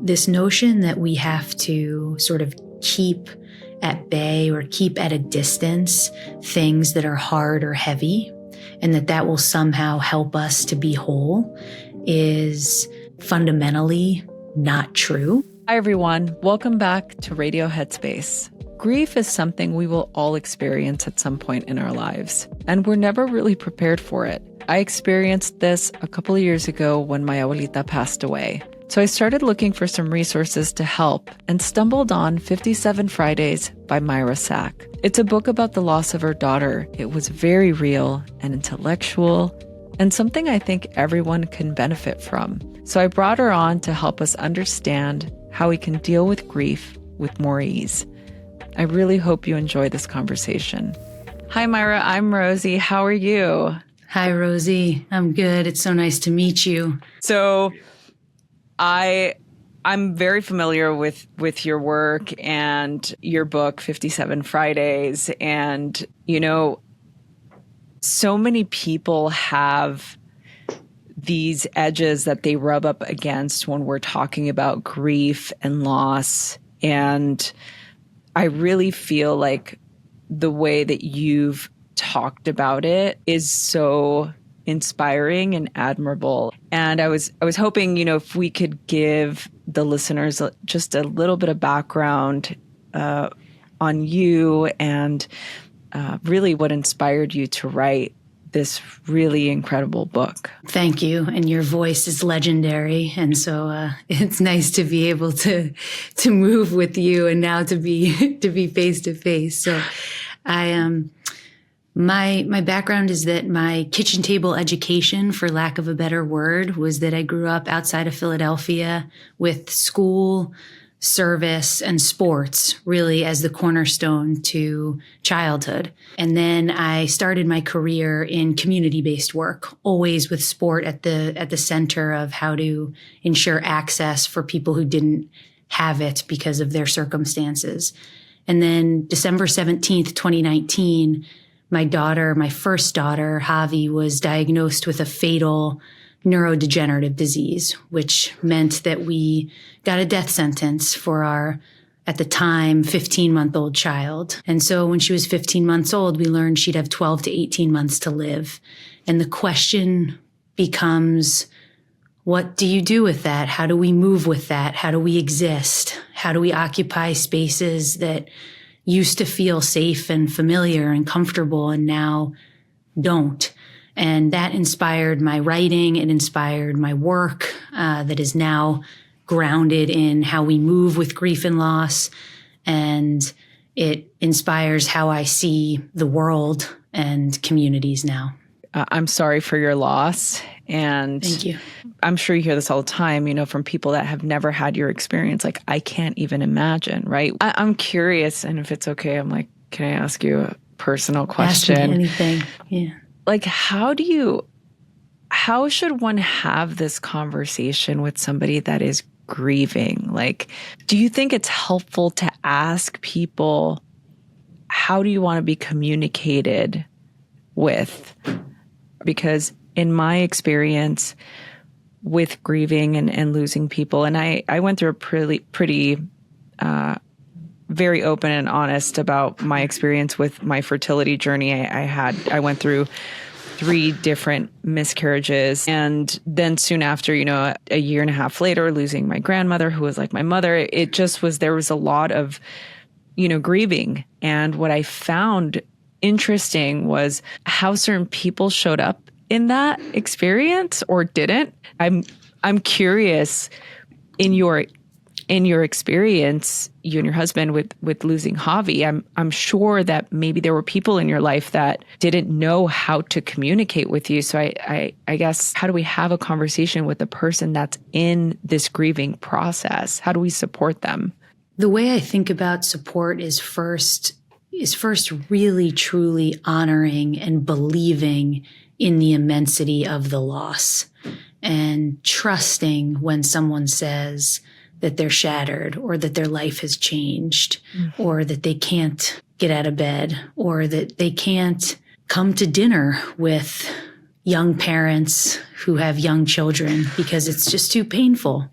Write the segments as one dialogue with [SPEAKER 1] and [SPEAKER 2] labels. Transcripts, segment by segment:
[SPEAKER 1] this notion that we have to sort of keep at bay or keep at a distance things that are hard or heavy, and that will somehow help us to be whole, is fundamentally not true.
[SPEAKER 2] Hi, everyone. Welcome back to Radio Headspace. Grief is something we will all experience at some point in our lives, and we're never really prepared for it. I experienced this a couple of years ago when my abuelita passed away. So I started looking for some resources to help and stumbled on 57 Fridays by Myra Sack. It's a book about the loss of her daughter. It was very real and intellectual and something I think everyone can benefit from. So I brought her on to help us understand how we can deal with grief with more ease. I really hope you enjoy this conversation. Hi, Myra. I'm Rosie. How are you?
[SPEAKER 1] Hi, Rosie. I'm good. It's so nice to meet you.
[SPEAKER 2] So I'm very familiar with your work and your book, 57 Fridays. And, you know, so many people have these edges that they rub up against when we're talking about grief and loss. And I really feel like the way that you've talked about it is so inspiring and admirable. And I was hoping, if we could give the listeners just a little bit of background on you and really what inspired you to write this really incredible book.
[SPEAKER 1] Thank you. And your voice is legendary. And so it's nice to be able to move with you and now to be face to face. So My background is that my kitchen table education, for lack of a better word, was that I grew up outside of Philadelphia with school, service, and sports really as the cornerstone to childhood. And then I started my career in community-based work, always with sport at the center of how to ensure access for people who didn't have it because of their circumstances. And then December 17th, 2019, my first daughter, Javi, was diagnosed with a fatal neurodegenerative disease, which meant that we got a death sentence for our, at the time, 15-month-old child. And so when she was 15 months old, we learned she'd have 12 to 18 months to live. And the question becomes, what do you do with that? How do we move with that? How do we exist? How do we occupy spaces that used to feel safe and familiar and comfortable and now don't? And that inspired my writing. It inspired my work that is now grounded in how we move with grief and loss. And it inspires how I see the world and communities now.
[SPEAKER 2] I'm sorry for your loss. And
[SPEAKER 1] thank you.
[SPEAKER 2] I'm sure you hear this all the time, from people that have never had your experience. Like, I can't even imagine, right? I'm curious, and if it's okay, I'm like, can I ask you a personal question?
[SPEAKER 1] Ask me anything. Yeah.
[SPEAKER 2] Like, how should one have this conversation with somebody that is grieving? Like, do you think it's helpful to ask people, how do you want to be communicated with? Because in my experience with grieving and losing people, and I went through a pretty very open and honest about my experience with my fertility journey. I went through 3 different miscarriages. And then soon after, a year and a half later, losing my grandmother, who was like my mother, there was a lot of, grieving. And what I found interesting was how certain people showed up in that experience or didn't. I'm curious, in your experience, you and your husband with losing Javi, I'm sure that maybe there were people in your life that didn't know how to communicate with you. So I guess, how do we have a conversation with the person that's in this grieving process? How do we support them?
[SPEAKER 1] The way I think about support is first really truly honoring and believing in the immensity of the loss and trusting when someone says that they're shattered or that their life has changed or that they can't get out of bed or that they can't come to dinner with young parents who have young children because it's just too painful.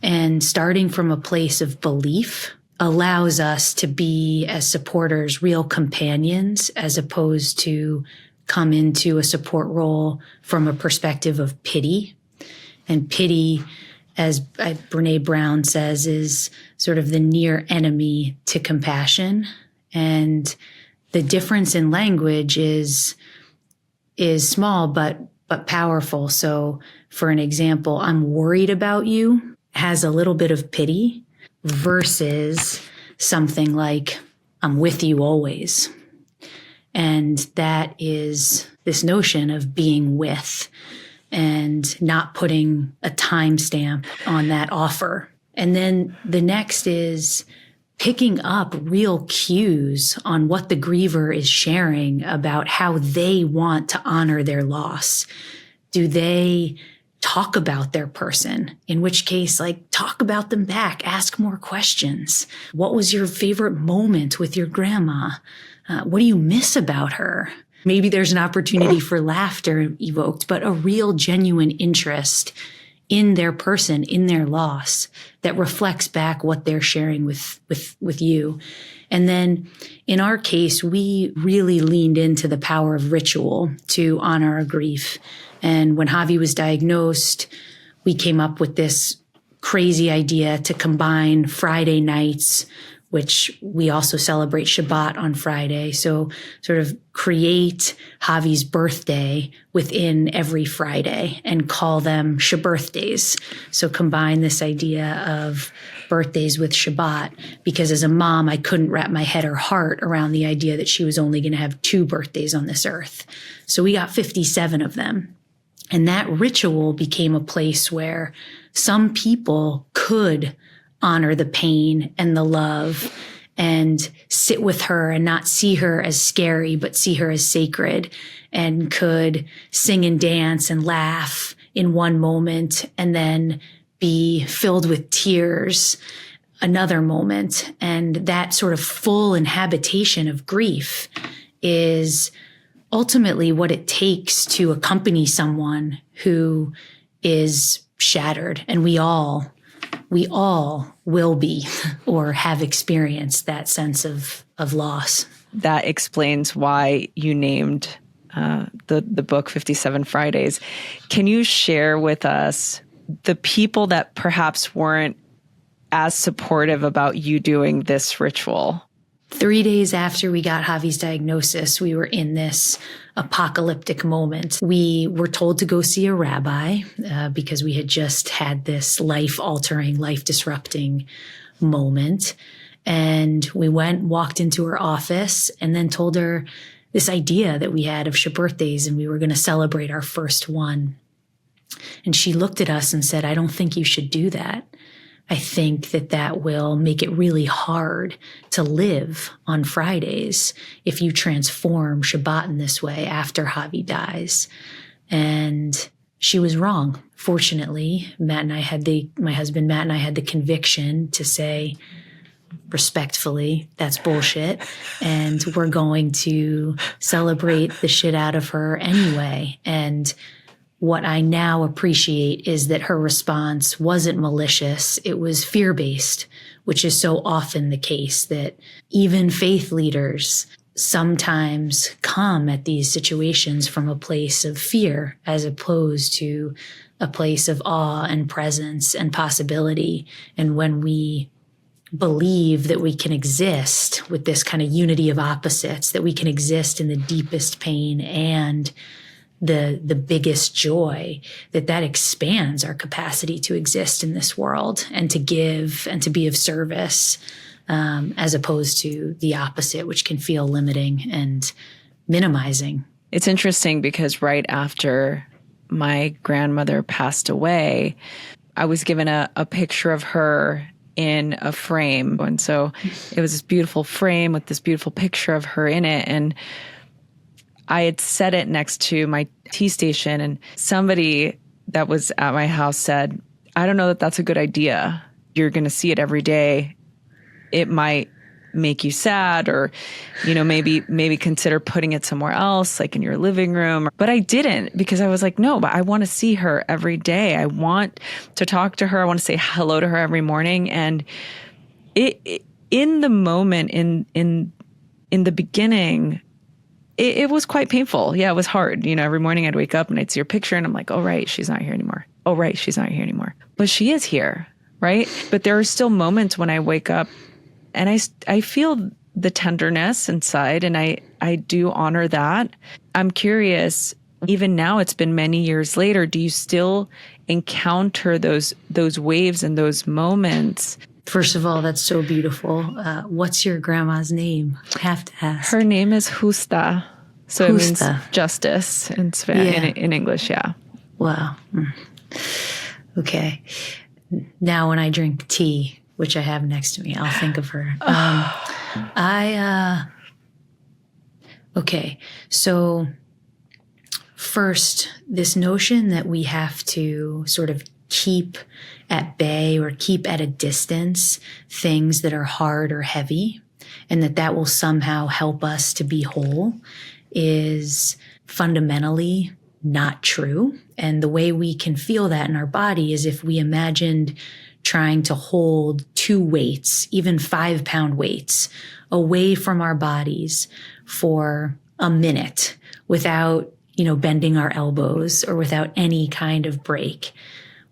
[SPEAKER 1] And starting from a place of belief allows us to be, as supporters, real companions, as opposed to come into a support role from a perspective of pity. And pity, as Brene Brown says, is sort of the near enemy to compassion. And the difference in language is small, but powerful. So for an example, I'm worried about you has a little bit of pity versus something like, I'm with you always. And that is this notion of being with and not putting a timestamp on that offer. And then the next is picking up real cues on what the griever is sharing about how they want to honor their loss. Do they talk about their person? In which case, talk about them back, ask more questions. What was your favorite moment with your grandma? What do you miss about her? Maybe there's an opportunity for laughter evoked, but a real genuine interest in their person, in their loss, that reflects back what they're sharing with you. And then in our case, we really leaned into the power of ritual to honor our grief. And when Javi was diagnosed, we came up with this crazy idea to combine Friday nights, which we also celebrate Shabbat on Friday. So sort of create Javi's birthday within every Friday and call them Shabirthdays. So combine this idea of birthdays with Shabbat, because as a mom, I couldn't wrap my head or heart around the idea that she was only going to have 2 birthdays on this earth. So we got 57 of them. And that ritual became a place where some people could honor the pain and the love and sit with her and not see her as scary, but see her as sacred, and could sing and dance and laugh in one moment and then be filled with tears another moment. And that sort of full inhabitation of grief is ultimately what it takes to accompany someone who is shattered. And we all will be or have experienced that sense of loss.
[SPEAKER 2] That explains why you named the book 57 Fridays. Can you share with us the people that perhaps weren't as supportive about you doing this ritual?
[SPEAKER 1] 3 days after we got Javi's diagnosis, we were in this apocalyptic moment. We were told to go see a rabbi because we had just had this life-altering, life-disrupting moment. And we walked into her office and then told her this idea that we had of Shabirthdays, and we were going to celebrate our first one. And she looked at us and said, I don't think you should do that. I think that will make it really hard to live on Fridays if you transform Shabbat in this way after Javi dies. And she was wrong. Fortunately, my husband Matt and I had the conviction to say respectfully, that's bullshit. And we're going to celebrate the shit out of her anyway. And what I now appreciate is that her response wasn't malicious. It was fear-based, which is so often the case, that even faith leaders sometimes come at these situations from a place of fear as opposed to a place of awe and presence and possibility. And when we believe that we can exist with this kind of unity of opposites, that we can exist in the deepest pain and the biggest joy, that expands our capacity to exist in this world and to give and to be of service, as opposed to the opposite, which can feel limiting and minimizing.
[SPEAKER 2] It's interesting because right after my grandmother passed away, I was given a picture of her in a frame. And so it was this beautiful frame with this beautiful picture of her in it. And I had set it next to my tea station, and somebody that was at my house said, I don't know that that's a good idea. You're going to see it every day. It might make you sad, or, maybe consider putting it somewhere else, like in your living room. But I didn't, because I was like, no, but I want to see her every day. I want to talk to her. I want to say hello to her every morning. And in the moment, in the beginning, it was quite painful. Yeah, it was hard. Every morning I'd wake up and I'd see her picture and I'm like, oh, right, she's not here anymore. Oh, right, she's not here anymore. But she is here, right? But there are still moments when I wake up and I feel the tenderness inside, and I do honor that. I'm curious, even now, it's been many years later, do you still encounter those waves and those moments?
[SPEAKER 1] First of all, that's so beautiful. What's your grandma's name? I have to ask.
[SPEAKER 2] Her name is Justa. So
[SPEAKER 1] Justa.
[SPEAKER 2] It means justice in Spanish, in English, yeah.
[SPEAKER 1] Wow. Okay. Now when I drink tea, which I have next to me, I'll think of her. Okay. So first, this notion that we have to sort of keep at bay or keep at a distance things that are hard or heavy, and that will somehow help us to be whole, is fundamentally not true. And the way we can feel that in our body is if we imagined trying to hold 2 weights, even 5-pound weights, away from our bodies for a minute without, bending our elbows or without any kind of break.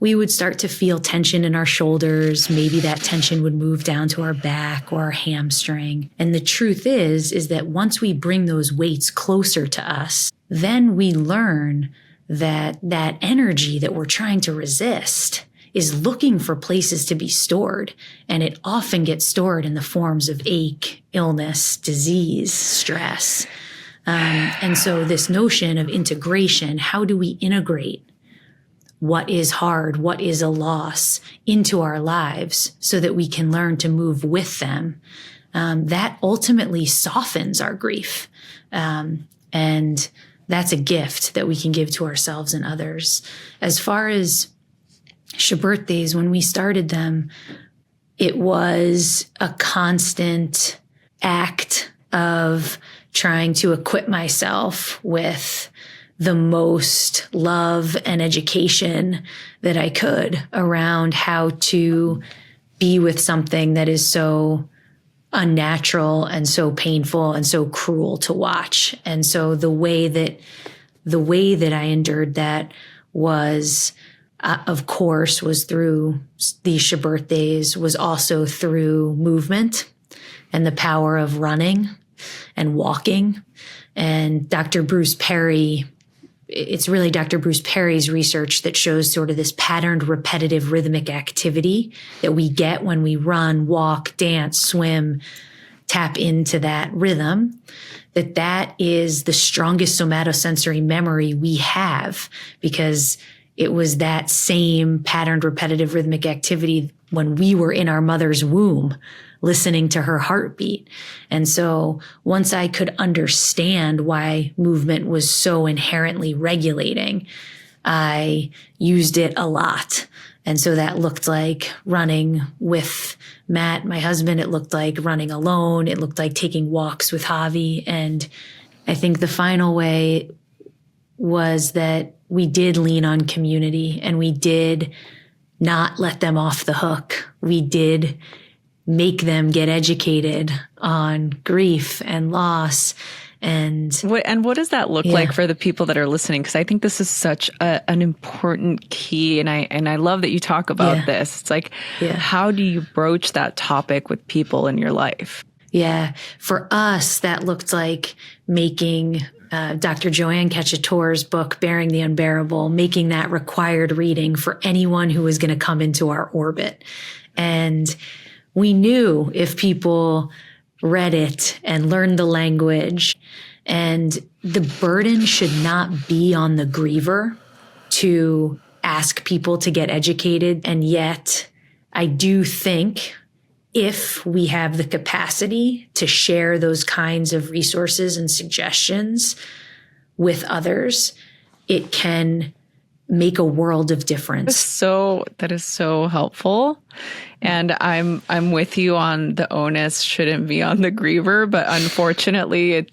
[SPEAKER 1] We would start to feel tension in our shoulders. Maybe that tension would move down to our back or our hamstring. And the truth is that once we bring those weights closer to us, then we learn that energy that we're trying to resist is looking for places to be stored. And it often gets stored in the forms of ache, illness, disease, stress. And so this notion of integration, how do we integrate what is hard, what is a loss into our lives so that we can learn to move with them? That ultimately softens our grief. And that's a gift that we can give to ourselves and others. As far as birthdays, when we started them, it was a constant act of trying to equip myself with the most love and education that I could around how to be with something that is so unnatural and so painful and so cruel to watch. And so the way that I endured that was, of course, was through these birthdays, was also through movement and the power of running and walking. And Dr. Bruce Perry, it's really Dr. Bruce Perry's research that shows sort of this patterned, repetitive, rhythmic activity that we get when we run, walk, dance, swim, tap into that rhythm, that is the strongest somatosensory memory we have, because it was that same patterned, repetitive, rhythmic activity when we were in our mother's womb, listening to her heartbeat. And so once I could understand why movement was so inherently regulating, I used it a lot. And so that looked like running with Matt, my husband. It looked like running alone. It looked like taking walks with Javi. And I think the final way was that we did lean on community, and we did not let them off the hook. We did make them get educated on grief and loss. And
[SPEAKER 2] what does that look like for the people that are listening? Because I think this is such an important key, and I love that you talk about this. It's like, how do you broach that topic with people in your life?
[SPEAKER 1] Yeah, for us, that looked like making Dr. Joanne Cacciatore's book, Bearing the Unbearable, making that required reading for anyone who was going to come into our orbit. And we knew if people read it and learned the language, and the burden should not be on the griever to ask people to get educated. And yet I do think if we have the capacity to share those kinds of resources and suggestions with others, it can make a world of difference.
[SPEAKER 2] That is so helpful. And I'm with you on the onus shouldn't be on the griever, but unfortunately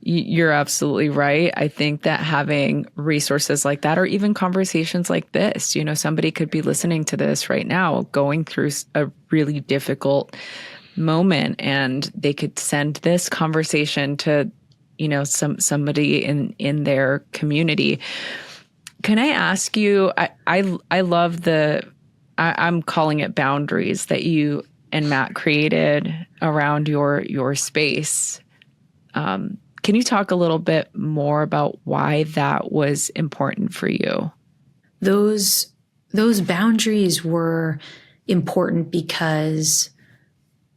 [SPEAKER 2] you're absolutely right. I think that having resources like that, or even conversations like this, somebody could be listening to this right now, going through a really difficult moment, and they could send this conversation to, somebody in their community. Can I ask you, I love I'm calling it boundaries that you and Matt created around your space. Can you talk a little bit more about why that was important for you?
[SPEAKER 1] Those boundaries were important because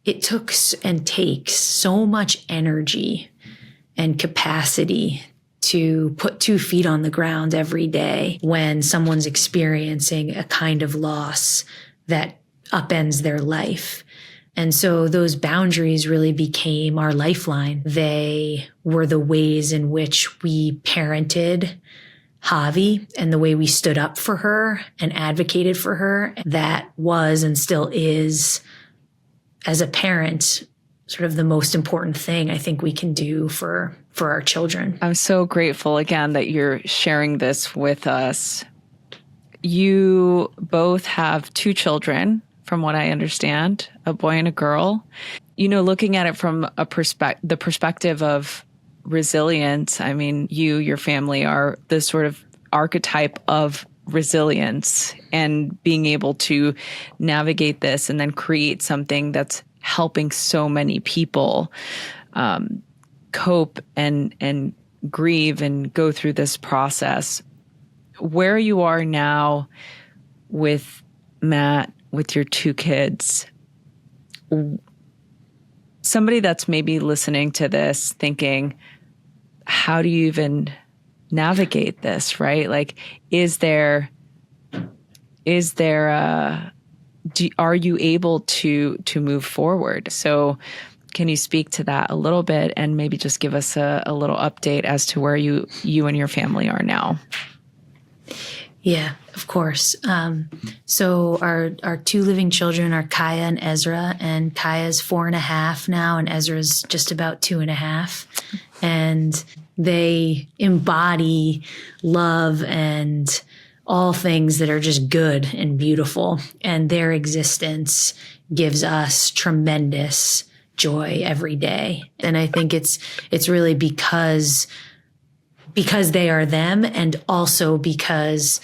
[SPEAKER 1] it took and takes so much energy and capacity to put 2 feet on the ground every day when someone's experiencing a kind of loss that upends their life. And so those boundaries really became our lifeline. They were the ways in which we parented Javi and the way we stood up for her and advocated for her. That was and still is, as a parent, sort of the most important thing I think we can do for our children.
[SPEAKER 2] I'm so grateful again that you're sharing this with us. You both have 2 children, from what I understand, a boy and a girl. Looking at it from the perspective of resilience, I mean, your family are the sort of archetype of resilience, and being able to navigate this and then create something that's helping so many people cope and grieve and go through this process. Where you are now with Matt, with your 2 kids, somebody that's maybe listening to this thinking, how do you even navigate this, right? Like, are you able to move forward? So can you speak to that a little bit and maybe just give us a little update as to where you and your family are now?
[SPEAKER 1] Yeah, of course. So our 2 living children are Kaya and Ezra, and Kaya's 4.5 now, and Ezra's just about 2.5. And they embody love and all things that are just good and beautiful. And their existence gives us tremendous joy every day. And I think it's really because they are them, and also because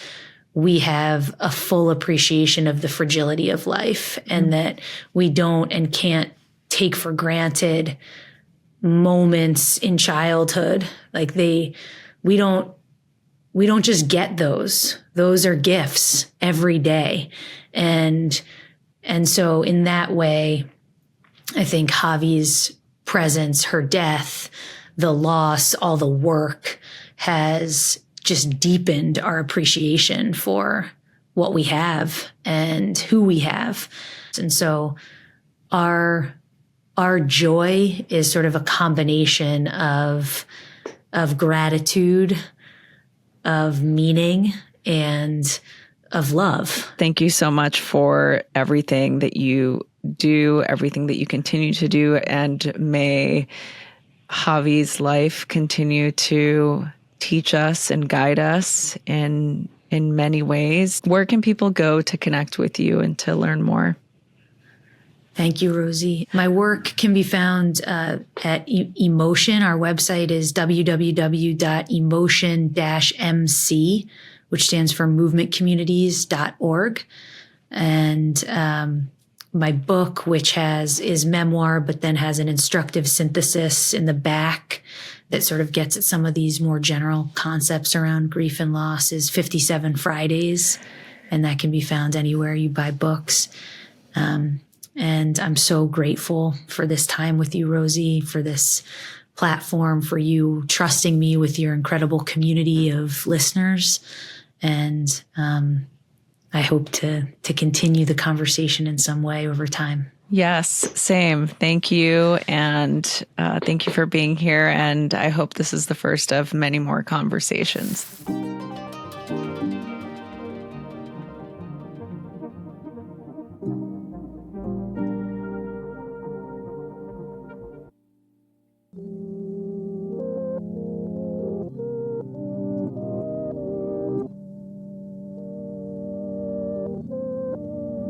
[SPEAKER 1] we have a full appreciation of the fragility of life, and that we don't and can't take for granted moments in childhood. Like we don't just get those. Those are gifts every day. And so in that way, I think Javi's presence, her death, the loss, all the work has just deepened our appreciation for what we have and who we have. And so our joy is sort of a combination of gratitude, of meaning, and of love.
[SPEAKER 2] Thank you so much for everything that you do, everything that you continue to do, and may Javi's life continue to teach us and guide us in many ways. Where can people go to connect with you and to learn more?
[SPEAKER 1] Thank you, Rosie. My work can be found at Emotion. Our website is www.emotion-mc, which stands for movementcommunities.org. And my book, which is memoir, but then has an instructive synthesis in the back that sort of gets at some of these more general concepts around grief and loss, is 57 Fridays. And that can be found anywhere you buy books. And I'm so grateful for this time with you, Rosie, for this platform, for you trusting me with your incredible community of listeners. And I hope to continue the conversation in some way over time.
[SPEAKER 2] Yes, same. Thank you. And thank you for being here. And I hope this is the first of many more conversations.